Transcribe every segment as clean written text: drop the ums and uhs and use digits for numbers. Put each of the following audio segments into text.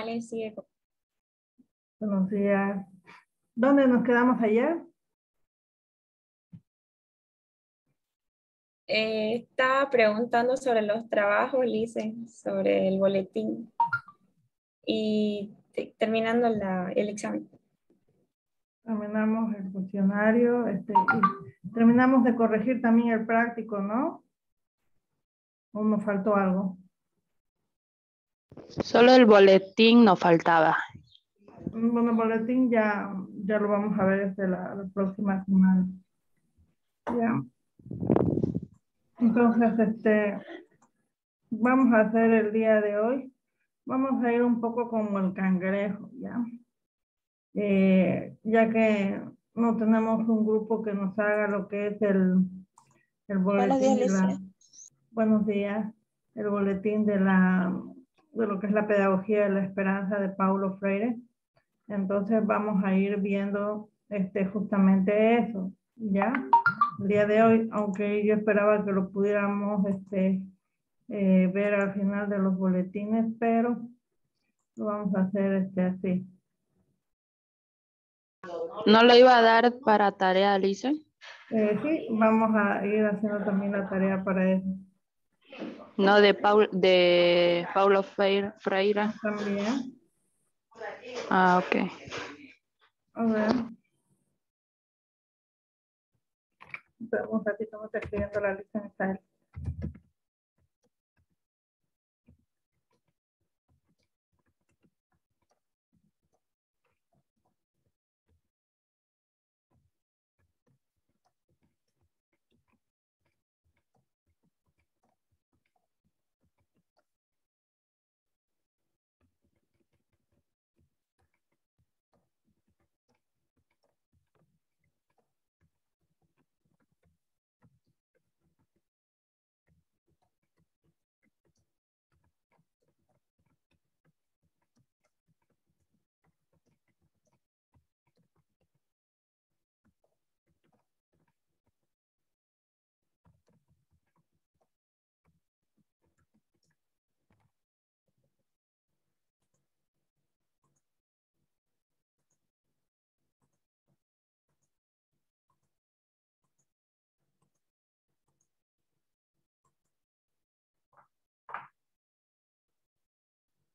Ale, sigue. Buenos días. ¿Dónde nos quedamos ayer? Estaba preguntando sobre los trabajos, Lice, sobre el boletín y terminando el examen. Terminamos el cuestionario, y terminamos de corregir también el práctico, ¿no? ¿O nos faltó algo? Solo el boletín nos faltaba. Bueno, el boletín ya lo vamos a ver desde la próxima semana. Ya. Entonces, vamos a hacer el día de hoy. Vamos a ir un poco como el cangrejo, ¿ya? Ya que no tenemos un grupo que nos haga lo que es el boletín buenos días, el boletín de lo que es la pedagogía de la esperanza de Paulo Freire. Entonces vamos a ir viendo justamente eso, ¿ya? El día de hoy, aunque yo esperaba que lo pudiéramos ver al final de los boletines, pero lo vamos a hacer así. ¿No lo iba a dar para tarea, Lice? Sí, vamos a ir haciendo también la tarea para eso. No, de Paulo Freire. También. Ah, ok. A ver. Espera un ratito, me estoy escribiendo la lista en Excel.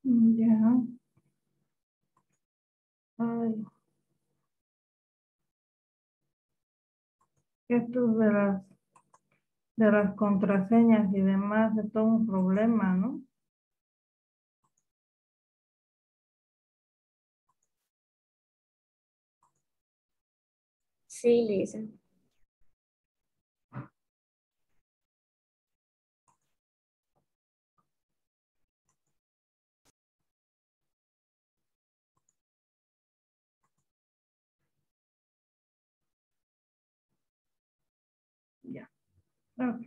Ya. Ay. Esto de las contraseñas y demás es todo un problema, ¿no? Sí, Lice. Ya. Ok.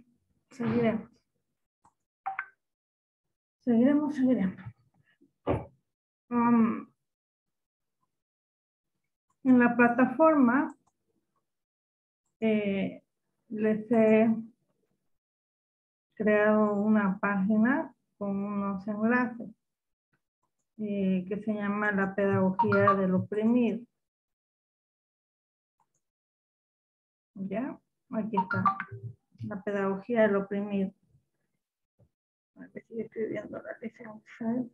Seguiremos. Seguiremos. En la plataforma les he creado una página con unos enlaces que se llama la pedagogía del oprimido. ¿Ya? Aquí está. La pedagogía del oprimido. A ver, sigue escribiendo la licencia.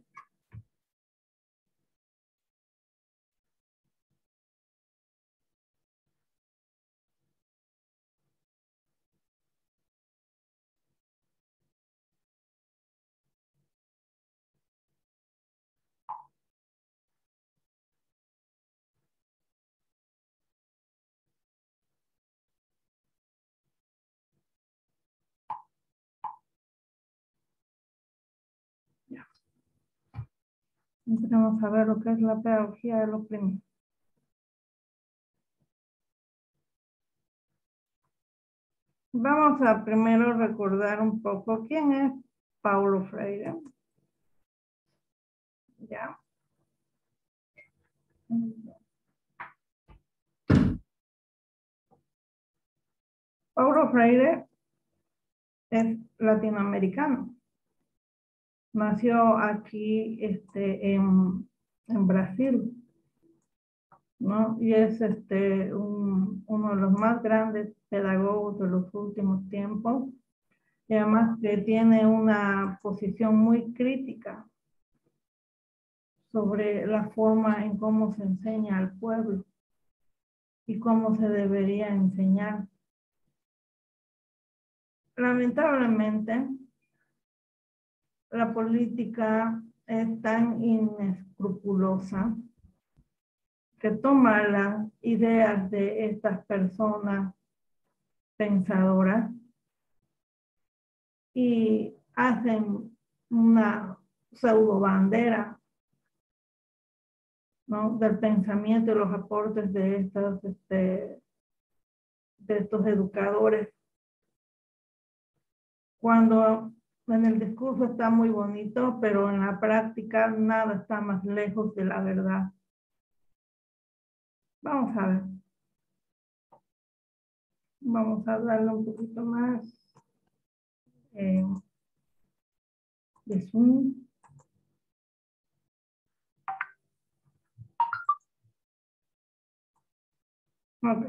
Vamos a ver lo que es la pedagogía del oprimido. Vamos a primero recordar un poco quién es Paulo Freire. ¿Ya? Paulo Freire es latinoamericano. Nació aquí en en Brasil, ¿no? Y es uno de los más grandes pedagogos de los últimos tiempos, y además que tiene una posición muy crítica sobre la forma en cómo se enseña al pueblo y cómo se debería enseñar. Lamentablemente, la política es tan inescrupulosa que toma las ideas de estas personas pensadoras y hacen una pseudo bandera, ¿no?, del pensamiento y los aportes de estos educadores, cuando en el discurso está muy bonito, pero en la práctica nada está más lejos de la verdad. Vamos a ver. Vamos a darle un poquito más de zoom. Ok.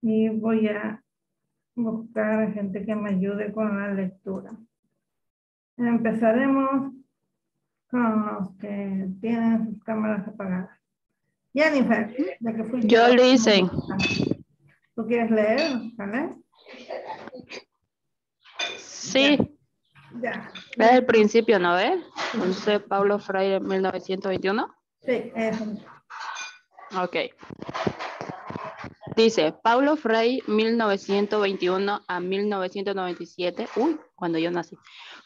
Y voy a buscar gente que me ayude con la lectura. Empezaremos con los que tienen sus cámaras apagadas. Jennifer, ya que fuiste. Yo le hice. ¿Tú quieres leer? ¿Vale? Sí. Ya. Es el principio, ¿no ves? Entonces, Paulo Freire, 1921. Sí, eso. Ok. Dice, Paulo Freire, 1921 a 1997, cuando yo nací,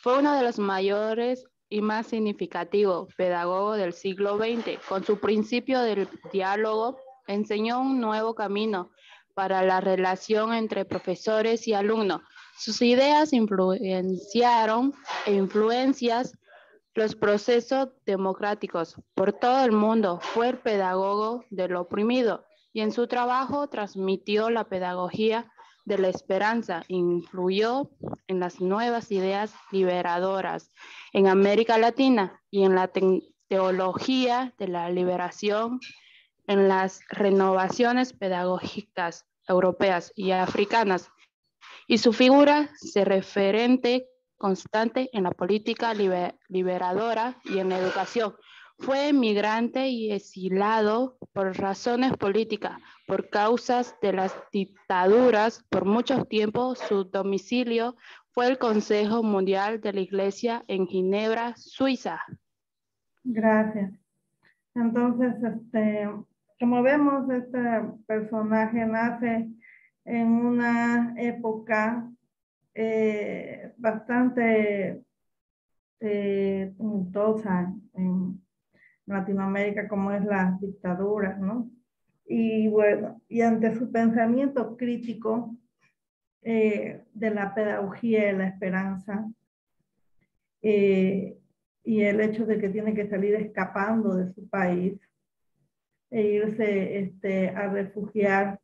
fue uno de los mayores y más significativos pedagogos del siglo XX. Con su principio del diálogo, enseñó un nuevo camino para la relación entre profesores y alumnos. Sus ideas influenciaron e influencias los procesos democráticos por todo el mundo. Fue el pedagogo del oprimido y en su trabajo transmitió la pedagogía de la esperanza, influyó en las nuevas ideas liberadoras en América Latina y en la teología de la liberación, en las renovaciones pedagógicas europeas y africanas, y su figura se referente constante en la política liberadora y en la educación. Fue emigrante y exilado por razones políticas, por causas de las dictaduras. Por mucho tiempo su domicilio fue el Consejo Mundial de la Iglesia en Ginebra, Suiza. Gracias. Entonces, como vemos, este personaje nace en una época bastante tumultuosa en Latinoamérica, como es las dictaduras, ¿no? Y bueno, y ante su pensamiento crítico de la pedagogía y la esperanza, y el hecho de que tiene que salir escapando de su país e irse a refugiar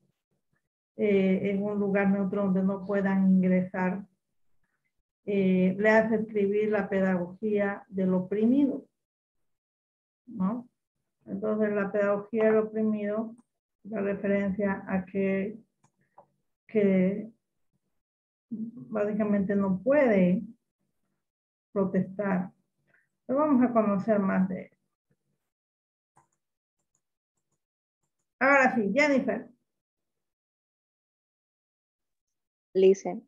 en un lugar neutro donde no puedan ingresar, le hace escribir la pedagogía del oprimido, ¿no? Entonces la pedagogía del oprimido da referencia a que básicamente no puede protestar. Pero vamos a conocer más de él. Ahora sí, Jennifer. Listen.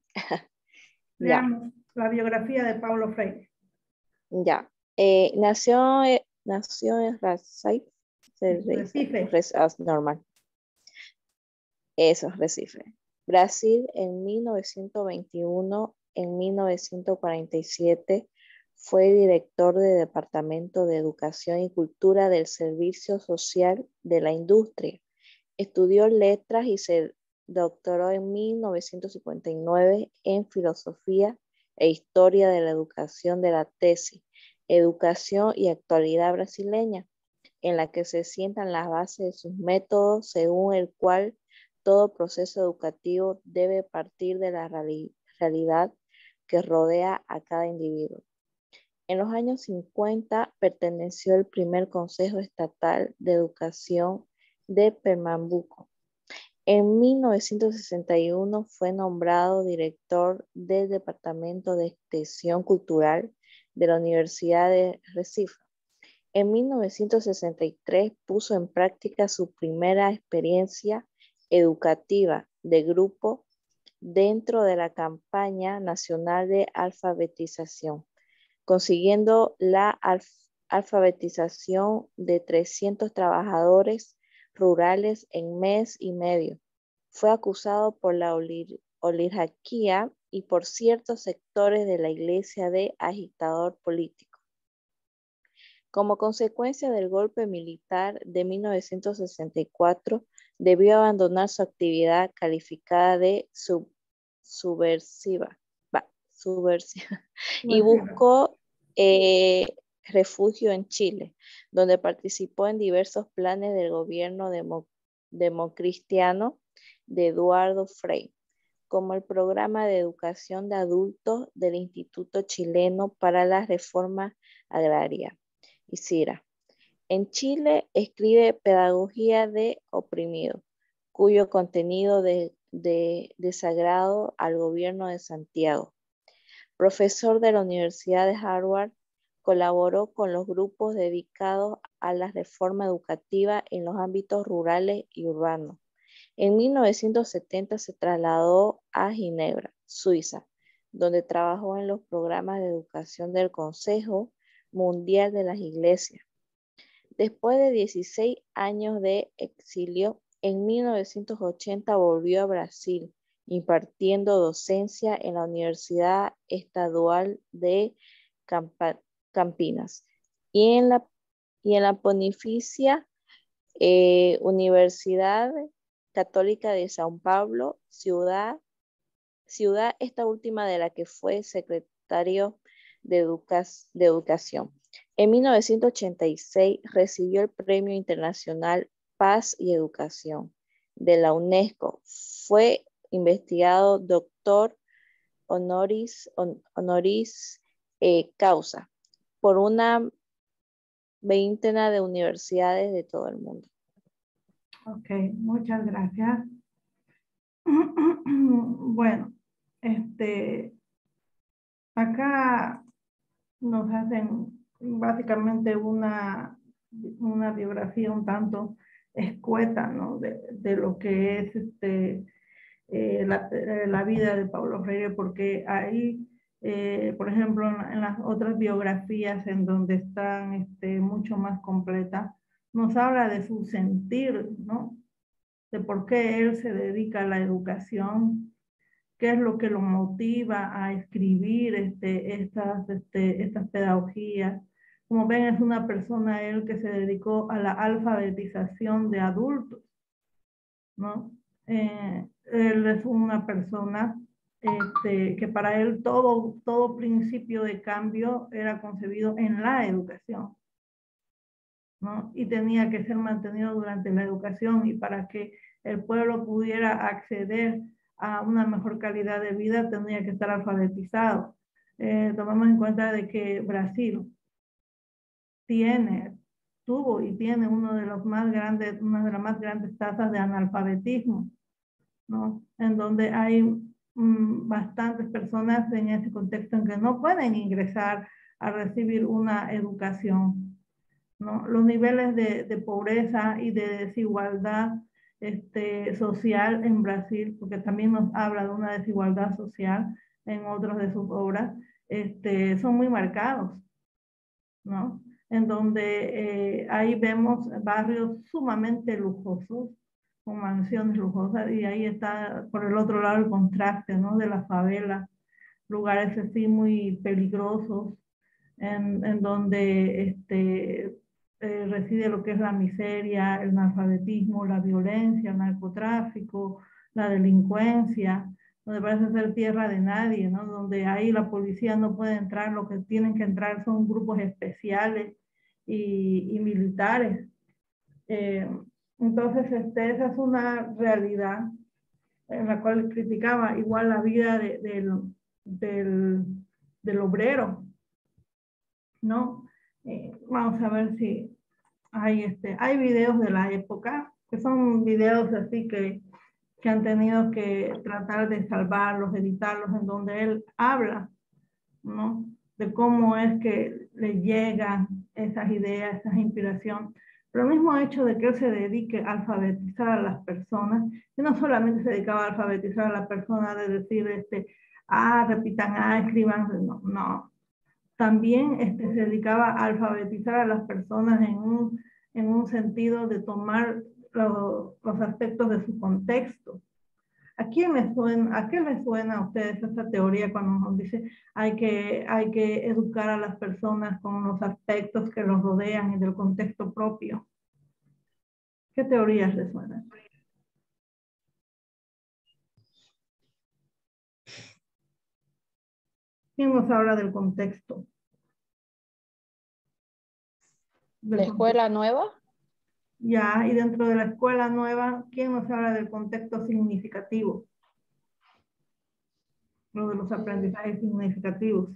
Leamos la biografía de Paulo Freire. Ya. Nació en Recife. Normal. Eso, Recife. Brasil en 1921, en 1947 fue director de Departamento de Educación y Cultura del Servicio Social de la Industria. Estudió letras y se doctoró en 1959 en Filosofía e Historia de la Educación de la tesis Educación y Actualidad Brasileña, en la que se sientan las bases de sus métodos, según el cual todo proceso educativo debe partir de la realidad que rodea a cada individuo. En los años 50 perteneció al primer Consejo Estatal de Educación de Pernambuco. En 1961 fue nombrado director del Departamento de Extensión Cultural de la Universidad de Recife. En 1963 puso en práctica su primera experiencia educativa de grupo dentro de la campaña nacional de alfabetización, consiguiendo la alfabetización de 300 trabajadores rurales en mes y medio. Fue acusado por la oligarquía y por ciertos sectores de la iglesia de agitador político. Como consecuencia del golpe militar de 1964, debió abandonar su actividad calificada de subversiva y buscó refugio en Chile, donde participó en diversos planes del gobierno democristiano de Eduardo Frei, como el programa de educación de adultos del Instituto Chileno para la Reforma Agraria, ICIRA. En Chile escribe Pedagogía de Oprimido, cuyo contenido desagrado al gobierno de Santiago. Profesor de la Universidad de Harvard, colaboró con los grupos dedicados a la reforma educativa en los ámbitos rurales y urbanos. En 1970 se trasladó a Ginebra, Suiza, donde trabajó en los programas de educación del Consejo Mundial de las Iglesias. Después de 16 años de exilio, en 1980 volvió a Brasil, impartiendo docencia en la Universidad Estadual de Campinas y en la Pontificia Universidad Católica de São Paulo, ciudad esta última de la que fue secretario de Educación. En 1986 recibió el Premio Internacional Paz y Educación de la UNESCO. Fue investigado doctor honoris causa por una veintena de universidades de todo el mundo. Ok, muchas gracias. Bueno, acá nos hacen básicamente una biografía un tanto escueta, ¿no? de lo que es la vida de Paulo Freire, porque ahí, por ejemplo, en las otras biografías en donde están mucho más completas, nos habla de su sentir, ¿no? De por qué él se dedica a la educación, qué es lo que lo motiva a escribir estas pedagogías. Como ven, es una persona él que se dedicó a la alfabetización de adultos, ¿no? Él es una persona que para él todo principio de cambio era concebido en la educación, ¿no? Y tenía que ser mantenido durante la educación, y para que el pueblo pudiera acceder a una mejor calidad de vida tenía que estar alfabetizado. Tomamos en cuenta de que Brasil tuvo y tiene una de las más grandes tasas de analfabetismo, ¿no? En donde hay bastantes personas en ese contexto en que no pueden ingresar a recibir una educación, ¿no? Los niveles de pobreza y de desigualdad social en Brasil, porque también nos habla de una desigualdad social en otras de sus obras, son muy marcados, ¿no? En donde ahí vemos barrios sumamente lujosos, con mansiones lujosas, y ahí está por el otro lado el contraste, ¿no? De la favela, lugares así muy peligrosos, en donde reside lo que es la miseria, el analfabetismo, la violencia, el narcotráfico, la delincuencia, donde parece ser tierra de nadie, ¿no? Donde ahí la policía no puede entrar, lo que tienen que entrar son grupos especiales y militares. Entonces, esa es una realidad en la cual criticaba igual la vida del obrero, ¿no? Vamos a ver si hay videos de la época, que son videos así que han tenido que tratar de salvarlos, editarlos, en donde él habla, ¿no? De cómo es que le llegan esas ideas, esas inspiraciones. Pero el mismo hecho de que él se dedique a alfabetizar a las personas, y no solamente se dedicaba a alfabetizar a las personas, de decir, repitan, escriban, no, no. También se dedicaba a alfabetizar a las personas en un sentido de tomar los aspectos de su contexto. ¿A qué le suena a ustedes esta teoría cuando nos dice hay que educar a las personas con los aspectos que los rodean y del contexto propio? ¿Qué teorías les suenan? ¿Quién nos habla del contexto? ¿La escuela nueva? Ya, y dentro de la escuela nueva, ¿quién nos habla del contexto significativo? Lo de los aprendizajes significativos.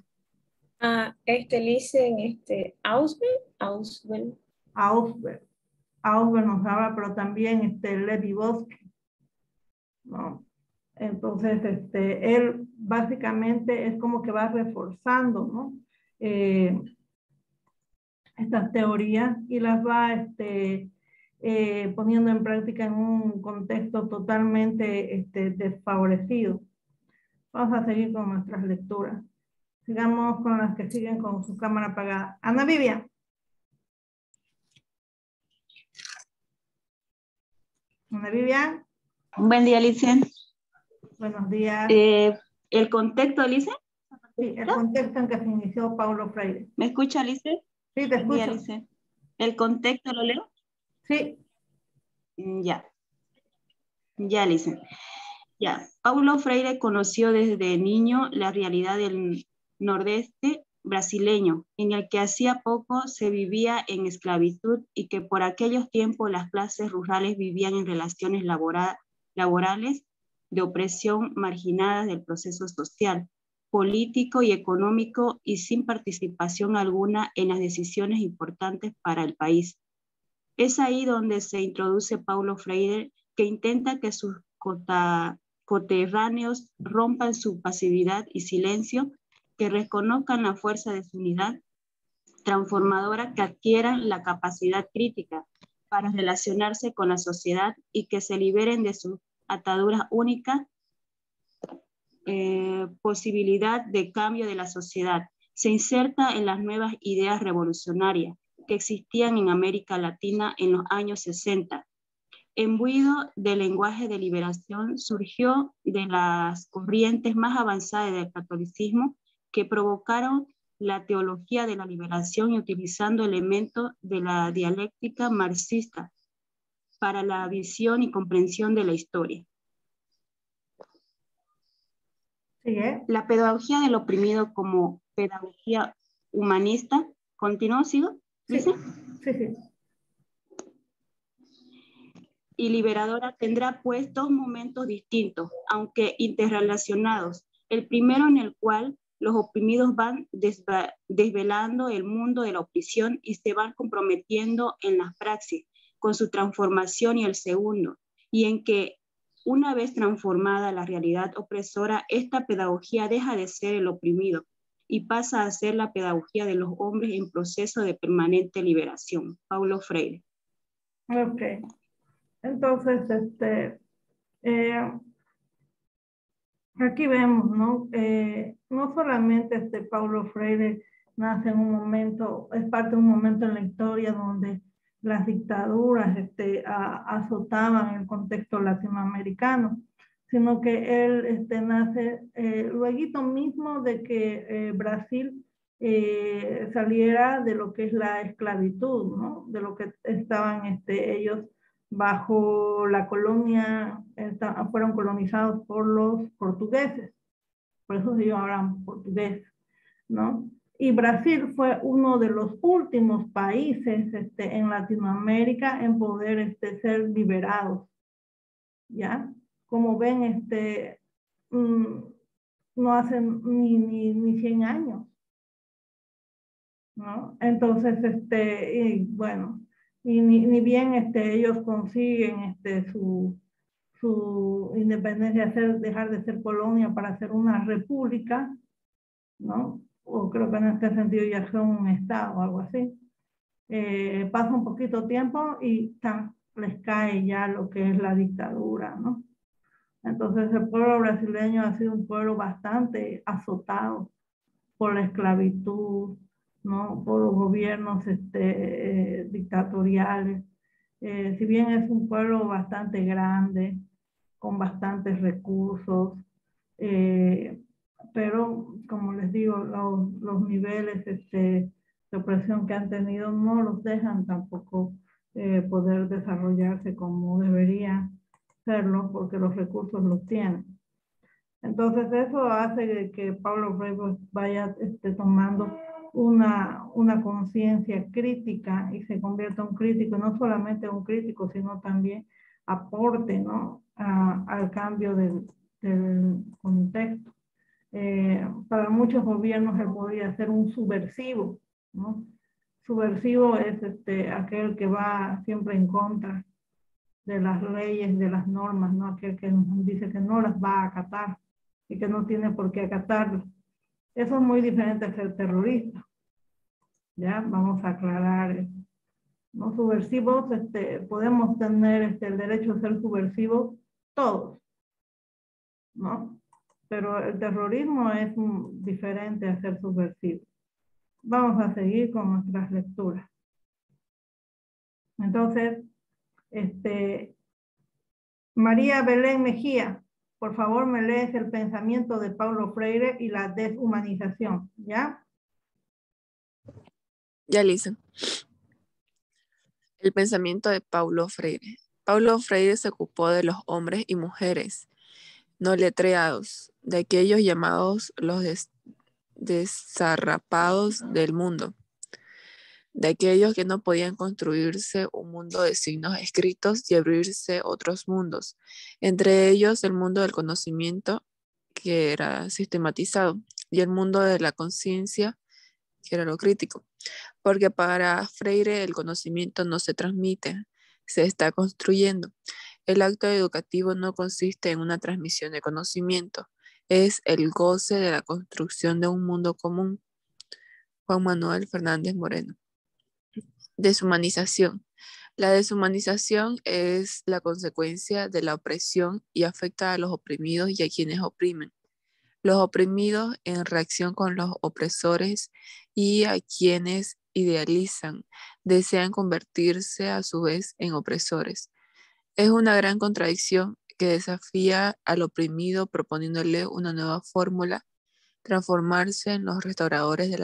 Dicen, Ausubel. Ausubel nos habla, pero también Levi Bosque, ¿no? Entonces, él básicamente es como que va reforzando, ¿no? Estas teorías y las va poniendo en práctica en un contexto totalmente desfavorecido. Vamos a seguir con nuestras lecturas. Sigamos con las que siguen con su cámara apagada. Ana Vivian. Ana Vivian. Buen día, Alice. Buenos días. ¿El contexto, Alice? Sí, el contexto en que se inició Paulo Freire. ¿Me escucha, Alice? Sí, te escucho. Buen día, Alice. ¿El contexto lo leo? Sí. Ya, Alice. Ya, Paulo Freire conoció desde niño la realidad del nordeste brasileño, en el que hacía poco se vivía en esclavitud y que por aquellos tiempos las clases rurales vivían en relaciones laborales de opresión, marginadas del proceso social, político y económico y sin participación alguna en las decisiones importantes para el país. Es ahí donde se introduce Paulo Freire, que intenta que sus coterráneos rompan su pasividad y silencio, que reconozcan la fuerza de su unidad transformadora, que adquieran la capacidad crítica para relacionarse con la sociedad y que se liberen de sus ataduras únicas, posibilidad de cambio de la sociedad. Se inserta en las nuevas ideas revolucionarias que existían en América Latina en los años 60. Imbuido del lenguaje de liberación, surgió de las corrientes más avanzadas del catolicismo que provocaron la teología de la liberación y utilizando elementos de la dialéctica marxista para la visión y comprensión de la historia. La pedagogía del oprimido como pedagogía humanista, ¿continúo, sigo? ¿Dice? Sí. Y liberadora tendrá pues dos momentos distintos, aunque interrelacionados. El primero en el cual los oprimidos van desvelando el mundo de la opresión y se van comprometiendo en las praxis con su transformación, y el segundo, y en que una vez transformada la realidad opresora, esta pedagogía deja de ser el oprimido y pasa a ser la pedagogía de los hombres en proceso de permanente liberación. Paulo Freire. Ok. Entonces, aquí vemos, ¿no? No solamente Paulo Freire nace en un momento, es parte de un momento en la historia donde las dictaduras azotaban el contexto latinoamericano, sino que él nace luego mismo de que Brasil saliera de lo que es la esclavitud, ¿no? De lo que estaban ellos bajo la colonia, fueron colonizados por los portugueses, por eso ellos hablan portugués, ¿no? Y Brasil fue uno de los últimos países en Latinoamérica en poder ser liberados, ¿ya? Como ven, no hacen ni 100 años, ¿no? Entonces, y bueno, y ni bien ellos consiguen su independencia, dejar de ser colonia para ser una república, ¿no? O creo que en este sentido ya son un estado o algo así. Pasa un poquito tiempo y les cae ya lo que es la dictadura, ¿no? Entonces el pueblo brasileño ha sido un pueblo bastante azotado por la esclavitud, ¿no? Por los gobiernos dictatoriales. Si bien es un pueblo bastante grande, con bastantes recursos, pero como les digo, los niveles de opresión que han tenido no los dejan tampoco poder desarrollarse como debería serlo, porque los recursos los tienen. Entonces eso hace que Paulo Freire vaya tomando una conciencia crítica y se convierta en un crítico, no solamente un crítico, sino también aporte, ¿no? Al cambio del contexto. Para muchos gobiernos él podría ser un subversivo, ¿no? Subversivo es aquel que va siempre en contra de las leyes, de las normas, ¿no? Aquel que dice que no las va a acatar y que no tiene por qué acatarlas. Eso es muy diferente a ser terrorista. Ya, vamos a aclarar eso. ¿No? Subversivos, podemos tener el derecho a ser subversivos todos, ¿no? Pero el terrorismo es diferente a ser subversivo. Vamos a seguir con nuestras lecturas. Entonces, María Belén Mejía, por favor me lees el pensamiento de Paulo Freire y la deshumanización, ¿ya? Ya, Lisa. El pensamiento de Paulo Freire. Paulo Freire se ocupó de los hombres y mujeres no letreados, de aquellos llamados los desarrapados del mundo, de aquellos que no podían construirse un mundo de signos escritos y abrirse otros mundos, entre ellos el mundo del conocimiento, que era sistematizado, y el mundo de la conciencia, que era lo crítico. Porque para Freire el conocimiento no se transmite, se está construyendo. El acto educativo no consiste en una transmisión de conocimiento, es el goce de la construcción de un mundo común. Juan Manuel Fernández Moreno. Deshumanización. La deshumanización es la consecuencia de la opresión y afecta a los oprimidos y a quienes oprimen. Los oprimidos en reacción con los opresores y a quienes idealizan, desean convertirse a su vez en opresores. Es una gran contradicción que desafía al oprimido proponiéndole una nueva fórmula, transformarse en los restauradores de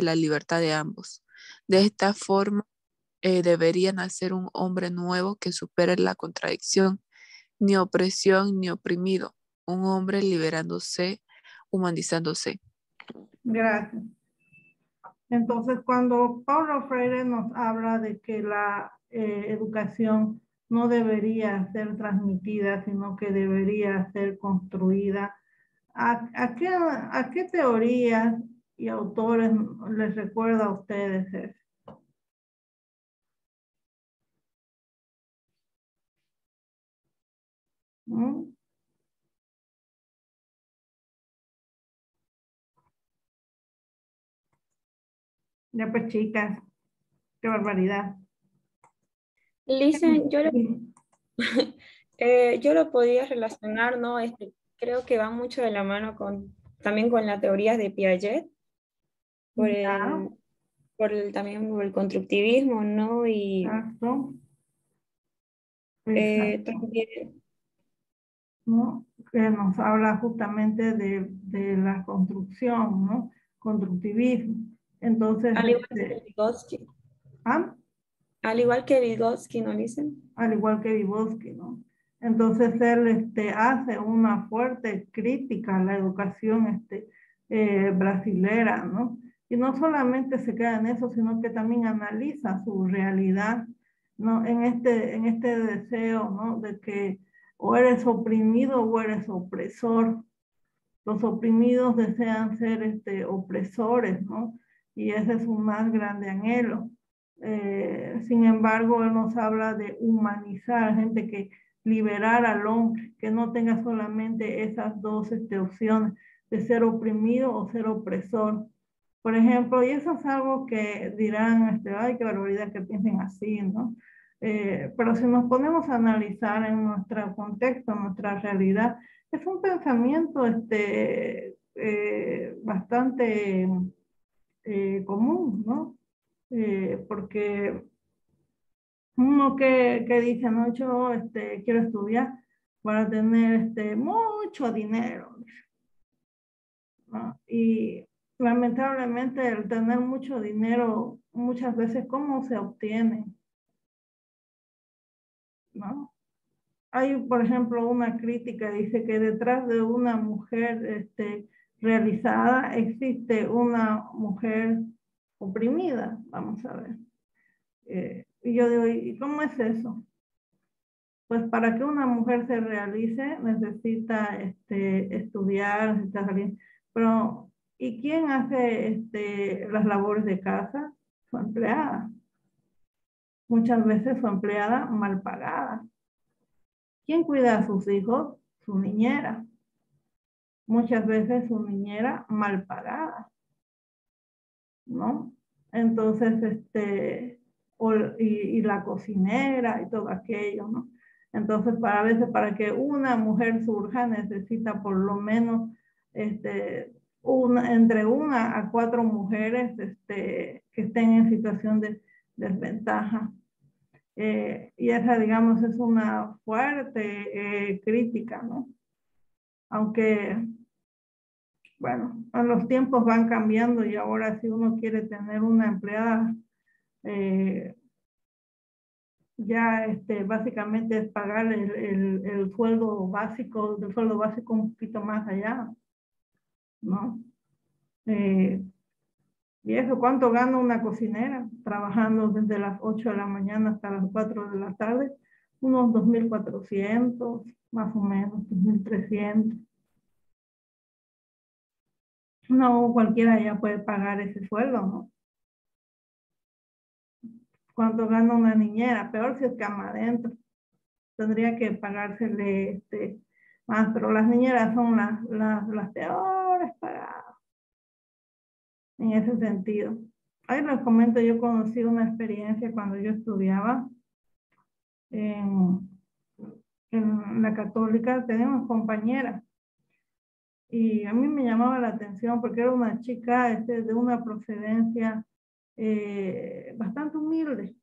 la libertad de ambos. De esta forma, debería nacer un hombre nuevo que supere la contradicción, ni opresión ni oprimido, un hombre liberándose, humanizándose. Gracias. Entonces, cuando Paulo Freire nos habla de que la educación no debería ser transmitida, sino que debería ser construida, ¿a qué teorías y autores les recuerda a ustedes eso? ¿Mm? Ya pues, chicas, qué barbaridad. Listen, yo lo podía relacionar, ¿no? Creo que va mucho de la mano también con las teorías de Piaget, también por el constructivismo, ¿no? Y Exacto. también, ¿no? Que nos habla justamente de la construcción, ¿no? Constructivismo. Entonces, al igual que Vygotsky. ¿ah? Al igual que Vygotsky, ¿no dicen? Al igual que Vygotsky, ¿no? Entonces él hace una fuerte crítica a la educación brasilera, ¿no? Y no solamente se queda en eso, sino que también analiza su realidad, ¿no? En este deseo, ¿no? De que o eres oprimido o eres opresor. Los oprimidos desean ser opresores, ¿no? y ese es su más grande anhelo. Sin embargo, él nos habla de humanizar, gente que liberar al hombre, que no tenga solamente esas dos opciones de ser oprimido o ser opresor. Por ejemplo, y eso es algo que dirán, ay, qué barbaridad que piensen así, ¿no? Pero si nos ponemos a analizar en nuestro contexto, en nuestra realidad, es un pensamiento bastante común, ¿no? Porque uno que dice, no, yo quiero estudiar para tener mucho dinero, ¿no? Y lamentablemente el tener mucho dinero, muchas veces, ¿cómo se obtiene? ¿No? Hay, por ejemplo, una crítica, dice que detrás de una mujer realizada existe una mujer oprimida, vamos a ver. Y yo digo, ¿y cómo es eso? Pues para que una mujer se realice necesita estudiar, necesita salir. Pero, ¿y quién hace las labores de casa? Su empleada. Muchas veces su empleada mal pagada. ¿Quién cuida a sus hijos? Su niñera. Muchas veces su niñera mal pagada, ¿no? Entonces, y la cocinera y todo aquello, ¿no? Entonces, a veces para que una mujer surja necesita por lo menos entre 1 a 4 mujeres que estén en situación de desventaja. Y esa, digamos, es una fuerte crítica, ¿no? Aunque, bueno, los tiempos van cambiando y ahora si uno quiere tener una empleada, ya básicamente es pagar el sueldo básico, del sueldo básico un poquito más allá, ¿no? Y eso, ¿cuánto gana una cocinera trabajando desde las 8 de la mañana hasta las 4 de la tarde? Unos 2.400, más o menos, 2.300. No cualquiera ya puede pagar ese sueldo, ¿no? ¿Cuánto gana una niñera? Peor si es cama adentro. Tendría que pagársele más, pero las niñeras son las peores pagadas en ese sentido. Ahí les comento, yo conocí una experiencia cuando yo estudiaba en la Católica. Teníamos compañeras y a mí me llamaba la atención porque era una chica de una procedencia bastante humilde.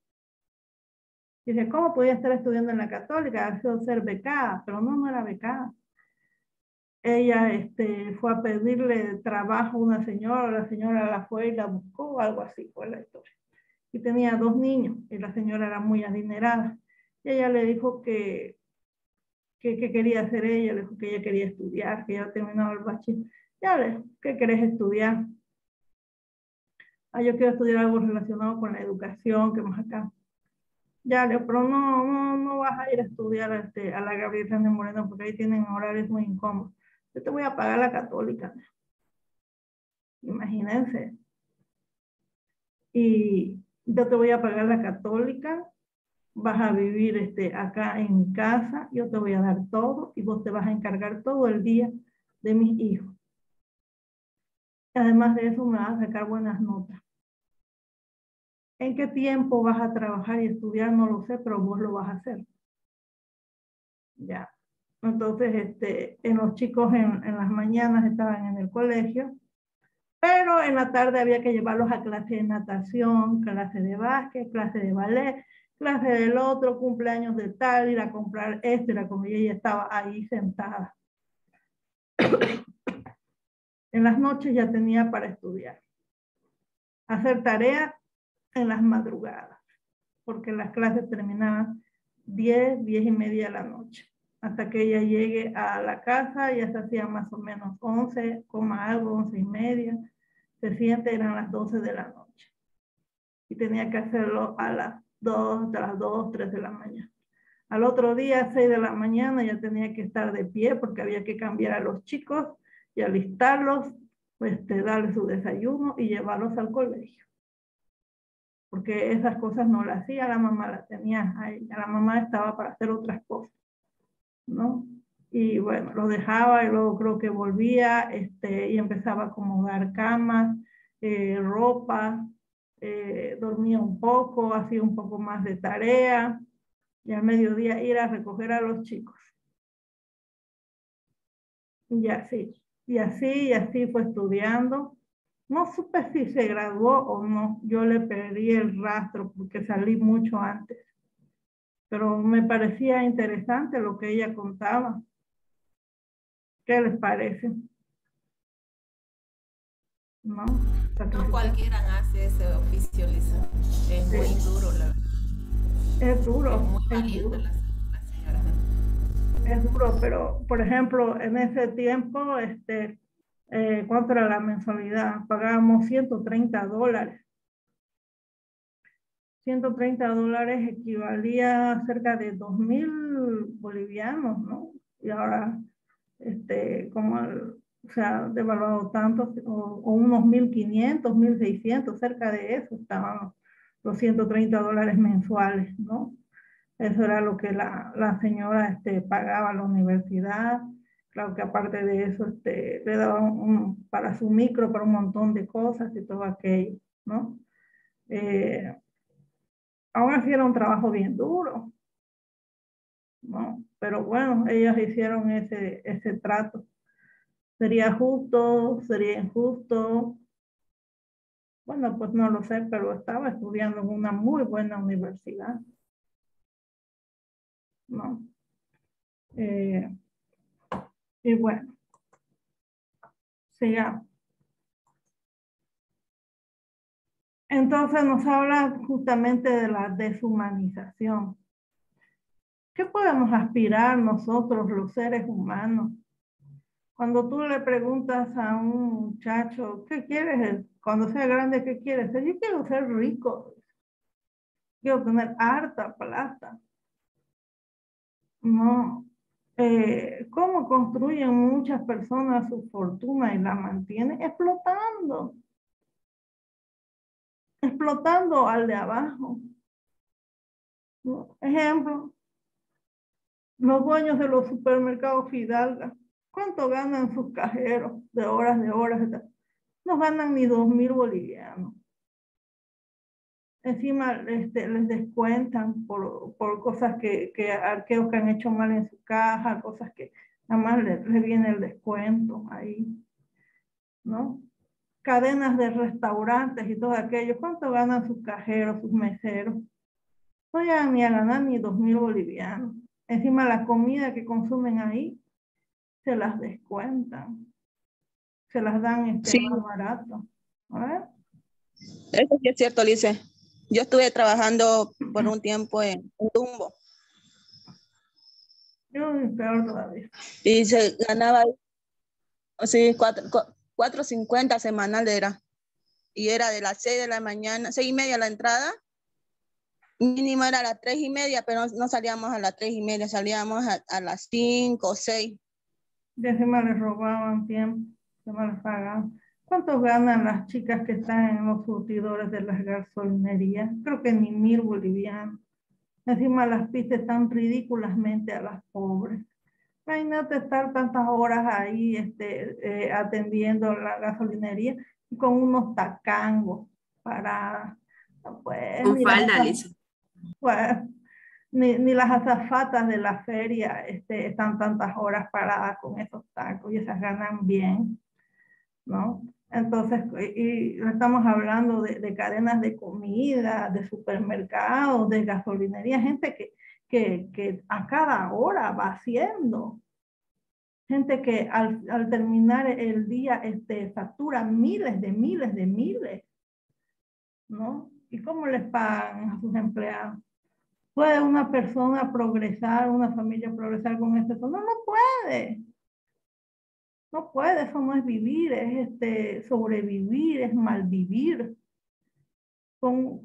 Dice, ¿cómo podía estar estudiando en la Católica? Ha sido ser becada, pero no era becada. Ella fue a pedirle trabajo a una señora, la señora la fue y la buscó, algo así fue la historia. Y tenía 2 niños, y la señora era muy adinerada. Y ella le dijo que quería hacer ella, le dijo que ella quería estudiar, que ya había terminado el bachiller. Ya le dijo, ¿qué querés estudiar? Yo quiero estudiar algo relacionado con la educación, que más acá. Ya, pero no vas a ir a estudiar a la Gabriel Fernández Moreno porque ahí tienen horarios muy incómodos. Yo te voy a pagar la Católica. Imagínense. Y yo te voy a pagar la Católica, vas a vivir acá en mi casa, yo te voy a dar todo y vos te vas a encargar todo el día de mis hijos. Además de eso me vas a sacar buenas notas. ¿En qué tiempo vas a trabajar y estudiar? No lo sé, pero vos lo vas a hacer. Ya. Entonces, en los chicos en las mañanas estaban en el colegio, pero en la tarde había que llevarlos a clase de natación, clase de básquet, clase de ballet, clase del otro, cumpleaños de tal, ir a comprar esto, era como ella estaba ahí sentada. En las noches ya tenía para estudiar. Hacer tareas en las madrugadas, porque las clases terminaban 10, 10 y media de la noche. Hasta que ella llegue a la casa, ya se hacía más o menos 11, algo, 11 y media. Se siente, eran las 12 de la noche. Y tenía que hacerlo a las 2, 3 de la mañana. Al otro día, 6 de la mañana, ya tenía que estar de pie porque había que cambiar a los chicos y alistarlos pues darle su desayuno y llevarlos al colegio. Porque esas cosas no las hacía la mamá, las tenía a ella. La mamá estaba para hacer otras cosas, ¿no? Y bueno, lo dejaba y luego creo que volvía y empezaba a acomodar camas, ropa, dormía un poco, hacía un poco más de tarea y al mediodía ir a recoger a los chicos. Y así fue estudiando. No supe si se graduó o no, yo le perdí el rastro porque salí mucho antes. Pero me parecía interesante lo que ella contaba. ¿Qué les parece? ¿No? No cualquiera hace ese oficio, Lisa. Es muy duro, la verdad. Es duro. Es muy valiente la señora. Es duro, pero por ejemplo, en ese tiempo, ¿cuánto era la mensualidad? Pagábamos $130. $130 equivalía a cerca de 2,000 bolivianos, ¿no? Y ahora, o sea, devaluado tanto, o unos 1,500, 1,600, cerca de eso estaban los $130 mensuales, ¿no? Eso era lo que la señora pagaba a la universidad. Claro que aparte de eso, le daban para su micro, para un montón de cosas y todo aquello, ¿no? Aún así era un trabajo bien duro, ¿no? Pero bueno, ellas hicieron ese trato. ¿Sería justo? ¿Sería injusto? Bueno, pues no lo sé, pero estaba estudiando en una muy buena universidad, ¿no? Y bueno, sigamos. Entonces nos habla justamente de la deshumanización. ¿Qué podemos aspirar nosotros, los seres humanos? Cuando tú le preguntas a un muchacho, ¿qué quieres? Cuando sea grande, ¿qué quieres? Yo quiero ser rico. Quiero tener harta plata. No. ¿Cómo construyen muchas personas su fortuna y la mantienen? Explotando. Explotando al de abajo. ¿No? Ejemplo, los dueños de los supermercados Fidalga. ¿Cuánto ganan sus cajeros de horas? No ganan ni 2,000 bolivianos. Encima les descuentan por cosas arqueos que han hecho mal en su caja, cosas que nada más les viene el descuento ahí, ¿no? Cadenas de restaurantes y todo aquello. ¿Cuánto ganan sus cajeros, sus meseros? No llegan ni a ganar ni 2,000 bolivianos. Encima la comida que consumen ahí se las descuentan. Se las dan Sí, más barato. A ver. eso sí es cierto, Lice. Yo estuve trabajando por un tiempo en Dumbo Yo peor todavía. y se ganaba así 4.50 semanal era. Y era de las 6 de la mañana, 6:30 la entrada. Mínimo era a las 3:30, pero no salíamos a las 3:30, salíamos a las 5 o 6. Y encima les robaban tiempo, encima les pagaban. ¿Cuánto ganan las chicas que están en los surtidores de las gasolinerías? Creo que ni 1,000 bolivianos. Encima las pistas están ridículamente a las pobres. Imagínate estar tantas horas ahí atendiendo la gasolinería y con unos tacangos para, pues, Con falda, Lisa. Pues, ni las azafatas de la feria están tantas horas paradas con esos tacos y esas ganan bien, ¿no? Entonces, y estamos hablando de cadenas de comida, de supermercados, de gasolinería, gente que a cada hora va haciendo. Gente que al terminar el día factura miles, ¿no? ¿Y cómo les pagan a sus empleados? ¿Puede una persona progresar, una familia progresar con esto? No, no puede. No puede, eso no es vivir, es sobrevivir, es malvivir. Con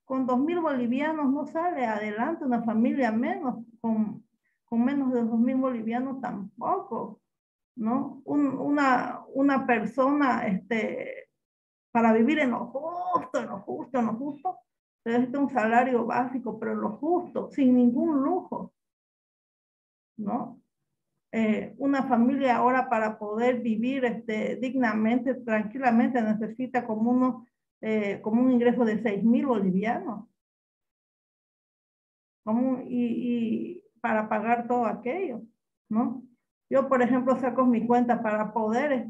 2,000 bolivianos no sale adelante una familia menos, con menos de 2,000 bolivianos tampoco, ¿no? Una persona, para vivir en lo justo, se necesita un salario básico, pero en lo justo, sin ningún lujo, ¿no? Una familia ahora para poder vivir dignamente, tranquilamente, necesita como un ingreso de 6.000 bolivianos. Y para pagar todo aquello, ¿no? Yo, por ejemplo, saco mi cuenta para poder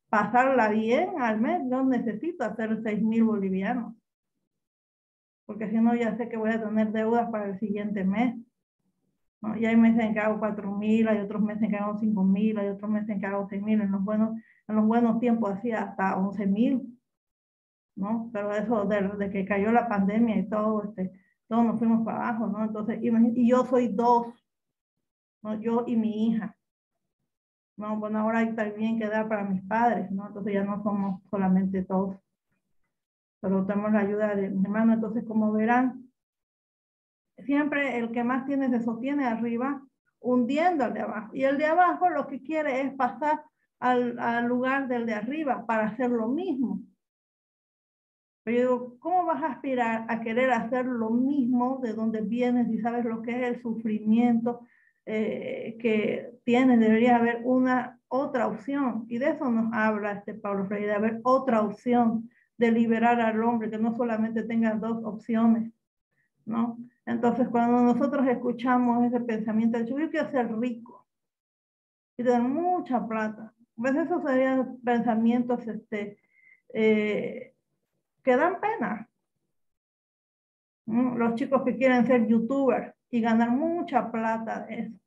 pasarla bien al mes, yo necesito hacer 6.000 bolivianos. Porque si no, ya sé que voy a tener deudas para el siguiente mes, ¿no? Y hay meses en que hago 4.000, hay otros meses en que hago 5.000, hay otros meses en que hago 6.000. En los buenos tiempos hacía hasta 11.000, ¿no? Pero eso de que cayó la pandemia y todo, todos nos fuimos para abajo, ¿no? Entonces, y yo soy dos, ¿no? Yo y mi hija. No, bueno, ahora hay también que dar para mis padres, ¿no? Entonces ya no somos solamente todos, pero tenemos la ayuda de mi hermano. Entonces, como verán, siempre el que más tiene se sostiene arriba, hundiendo al de abajo. Y el de abajo lo que quiere es pasar al lugar del de arriba para hacer lo mismo. Pero yo digo, ¿cómo vas a aspirar a querer hacer lo mismo de donde vienes y sabes lo que es el sufrimiento que tienes? Debería haber otra opción. Y de eso nos habla Paulo Freire, de haber otra opción de liberar al hombre, que no solamente tenga dos opciones, ¿no? Entonces, cuando nosotros escuchamos ese pensamiento, yo quiero ser rico y tener mucha plata, pues esos serían pensamientos que dan pena. Los chicos que quieren ser youtubers y ganar mucha plata de eso,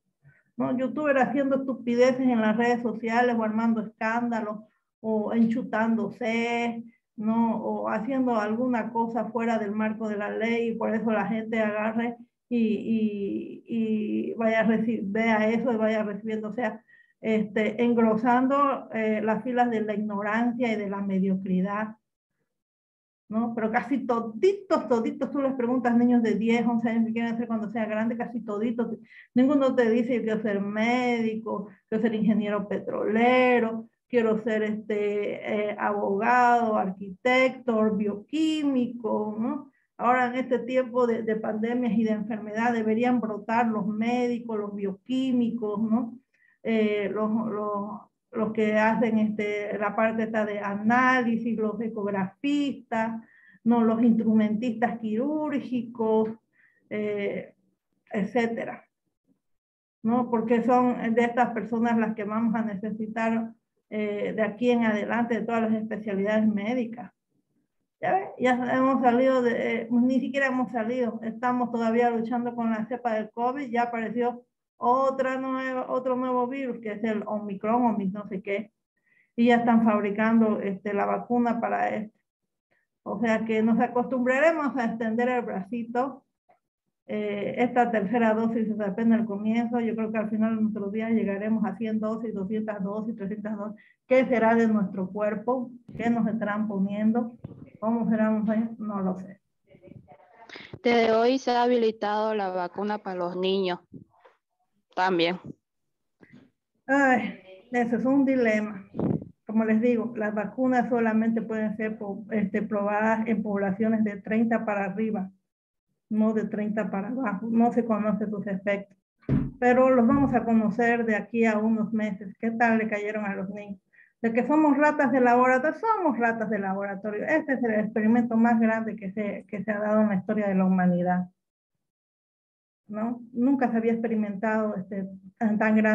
¿no? Youtuber haciendo estupideces en las redes sociales o armando escándalos o enchutándose, ¿no? O haciendo alguna cosa fuera del marco de la ley, y por eso la gente agarre y vea eso y vaya recibiendo, o sea, engrosando las filas de la ignorancia y de la mediocridad, ¿no? Pero casi toditos, tú les preguntas a niños de 10, 11 años que quieren hacer cuando sea grande, casi toditos, ninguno te dice yo quiero ser médico, quiero ser ingeniero petrolero, quiero ser abogado, arquitecto, bioquímico, ¿no? Ahora en este tiempo de pandemias y de enfermedad deberían brotar los médicos, los bioquímicos, ¿no? Los que hacen la parte esta de análisis, los ecografistas, ¿no? Los instrumentistas quirúrgicos, etcétera, ¿no? Porque son de estas personas las que vamos a necesitar de aquí en adelante, de todas las especialidades médicas. Ya hemos salido ni siquiera hemos salido, estamos todavía luchando con la cepa del COVID, ya apareció otro nuevo virus, que es el Omicron, no sé qué, y ya están fabricando la vacuna para esto. O sea que nos acostumbraremos a extender el bracito. Esta tercera dosis es apenas el comienzo. Yo creo que al final de nuestros días llegaremos a 100 dosis, 200 dosis, 300 dosis. ¿Qué será de nuestro cuerpo? ¿Qué nos estarán poniendo? ¿Cómo serán los años? No lo sé. Desde hoy se ha habilitado la vacuna para los niños también. Ay, eso es un dilema. Como les digo, las vacunas solamente pueden ser probadas en poblaciones de 30 para arriba, no de 30 para abajo. No se conoce sus efectos, pero los vamos a conocer de aquí a unos meses. ¿Qué tal le cayeron a los niños? De que somos ratas de laboratorio, somos ratas de laboratorio. Este es el experimento más grande que se ha dado en la historia de la humanidad, ¿no? Nunca se había experimentado tan grande.